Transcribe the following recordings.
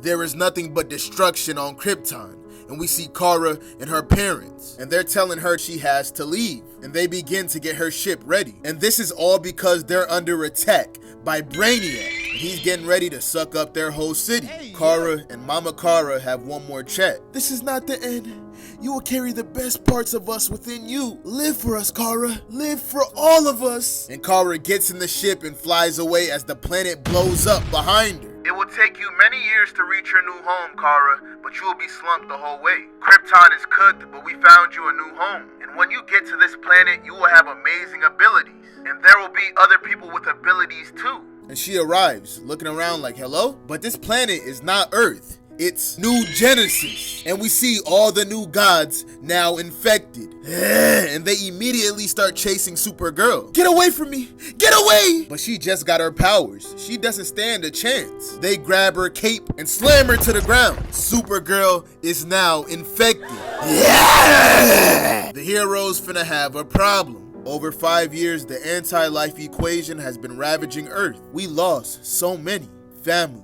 there is nothing but destruction on Krypton. And we see Kara and her parents, and they're telling her she has to leave, and they begin to get her ship ready. And this is all because they're under attack by Brainiac, and he's getting ready to suck up their whole city. Kara and Mama Kara have one more chat. This is not the end. You will carry the best parts of us within you. Live for us, Kara. Live for all of us. And Kara gets in the ship and flies away as the planet blows up behind her. It will take you many years to reach your new home, Kara, but you will be slumped the whole way. Krypton is cooked, but we found you a new home. And when you get to this planet, you will have amazing abilities. And there will be other people with abilities too. And she arrives, looking around like, hello? But this planet is not Earth. It's New Genesis. And we see all the new gods now infected. And they immediately start chasing Supergirl. Get away from me! Get away! But she just got her powers. She doesn't stand a chance. They grab her cape and slam her to the ground. Supergirl is now infected. Yeah! The heroes finna have a problem. Over 5 years, the anti-life equation has been ravaging Earth. We lost so many. Family,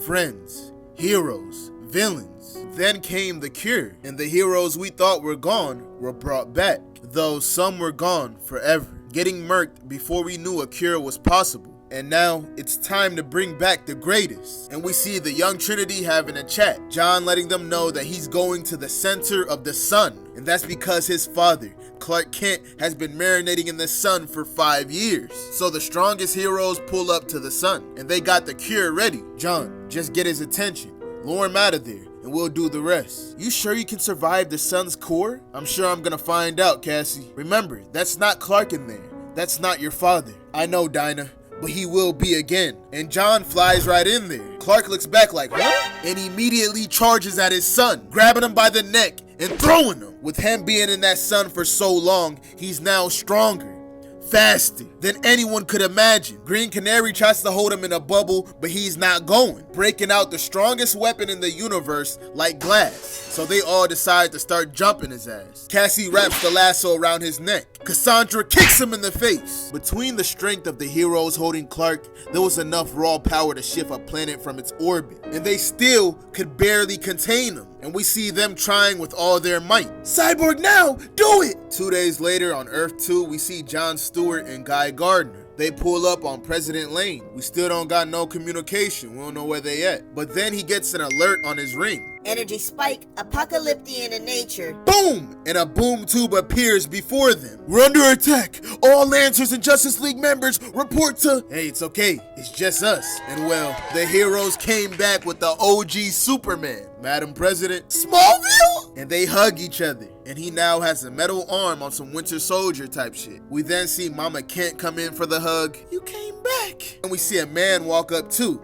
friends, heroes, villains. Then came the cure, and the heroes we thought were gone were brought back, though some were gone forever, getting murked before we knew a cure was possible. And now it's time to bring back the greatest. And we see the young Trinity having a chat, John letting them know that he's going to the center of the sun, and that's because his father, Clark Kent, has been marinating in the sun for 5 years. So the strongest heroes pull up to the sun, and they got the cure ready. John, just get his attention, lure him out of there, and we'll do the rest. You sure you can survive the sun's core? I'm sure I'm gonna find out, Cassie. Remember, that's not Clark in there. That's not your father. I know, Dinah, but he will be again. And John flies right in there. Clark looks back like, what? And immediately charges at his son, grabbing him by the neck and throwing him. With him being in that sun for so long, he's now stronger, faster than anyone could imagine. Green Canary tries to hold him in a bubble, but he's not going, breaking out the strongest weapon in the universe like glass. So they all decide to start jumping his ass. Cassie wraps the lasso around his neck. Cassandra kicks him in the face. Between the strength of the heroes holding Clark, there was enough raw power to shift a planet from its orbit, and they still could barely contain him. And we see them trying with all their might. Cyborg now, do it! 2 days later on Earth 2, we see John Stewart and Guy Gardner. They pull up on President Lane. We still don't got no communication. We don't know where they at. But then he gets an alert on his ring. Energy spike, apocalyptic in nature. Boom! And a boom tube appears before them. We're under attack. All Lancers and Justice League members report to... Hey, it's okay. It's just us. And well, the heroes came back with the OG Superman, Madam President, Smallville? And they hug each other. And he now has a metal arm on some Winter Soldier type shit. We then see Mama Kent come in for the hug. You came back. And we see a man walk up too.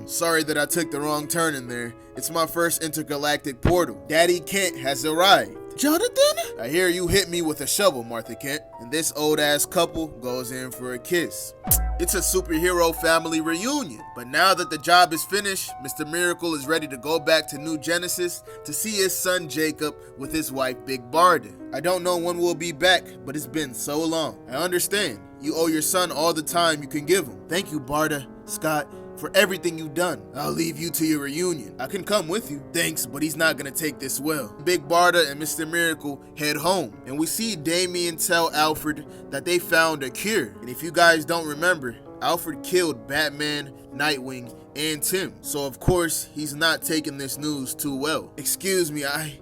Sorry that I took the wrong turn in there. It's my first intergalactic portal. Daddy Kent has arrived. Jonathan? I hear you hit me with a shovel, Martha Kent. And this old ass couple goes in for a kiss. It's a superhero family reunion. But now that the job is finished, Mr. Miracle is ready to go back to New Genesis to see his son Jacob with his wife Big Barda. I don't know when we'll be back, but it's been so long. I understand. You owe your son all the time you can give him. Thank you, Barda, Scott, for everything you've done. I'll leave you to your reunion. I can come with you. Thanks, but he's not gonna take this well. Big Barda and Mr. Miracle head home, and we see Damian tell Alfred that they found a cure. And if you guys don't remember, Alfred killed Batman, Nightwing, and Tim. So of course, he's not taking this news too well. Excuse me, I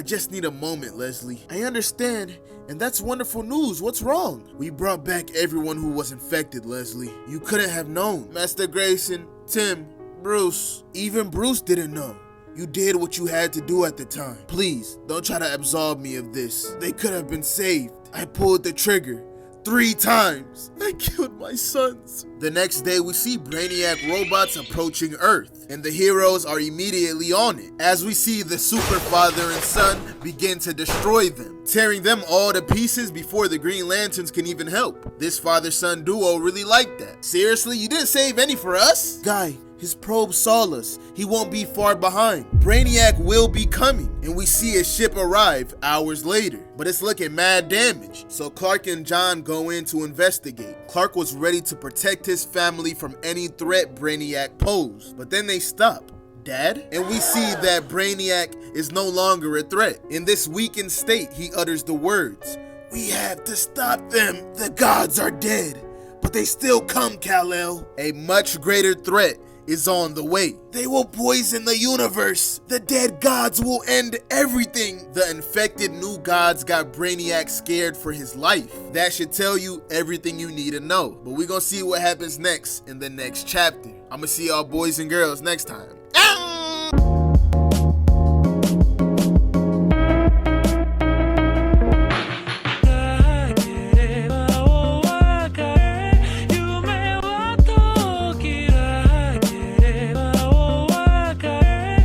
just need a moment, Leslie. I understand, and that's wonderful news. What's wrong? We brought back everyone who was infected, Leslie. You couldn't have known. Master Grayson, Tim, Bruce. Even Bruce didn't know. You did what you had to do at the time. Please, don't try to absolve me of this. They could have been saved. I pulled the trigger 3 times. I killed my sons. The next day, we see Brainiac robots approaching Earth, and the heroes are immediately on it, as we see the super father and son begin to destroy them, tearing them all to pieces before the Green Lanterns can even help. This father-son duo really liked that. Seriously, you didn't save any for us? Guy, his probe saw us. He won't be far behind. Brainiac will be coming, and we see his ship arrive hours later. But it's looking mad damaged, so Clark and John go in to investigate. Clark was ready to protect his family from any threat Brainiac posed, but then they stop. Dad? And we see that Brainiac is no longer a threat. In this weakened state, he utters the words, "We have to stop them. The gods are dead. But they still come, Kal-El. A much greater threat is on the way. They will poison the universe. The dead gods will end everything." The infected new gods got Brainiac scared for his life. That should tell you everything you need to know. But we're gonna see what happens next in the next chapter. I'm gonna see y'all boys and girls next time.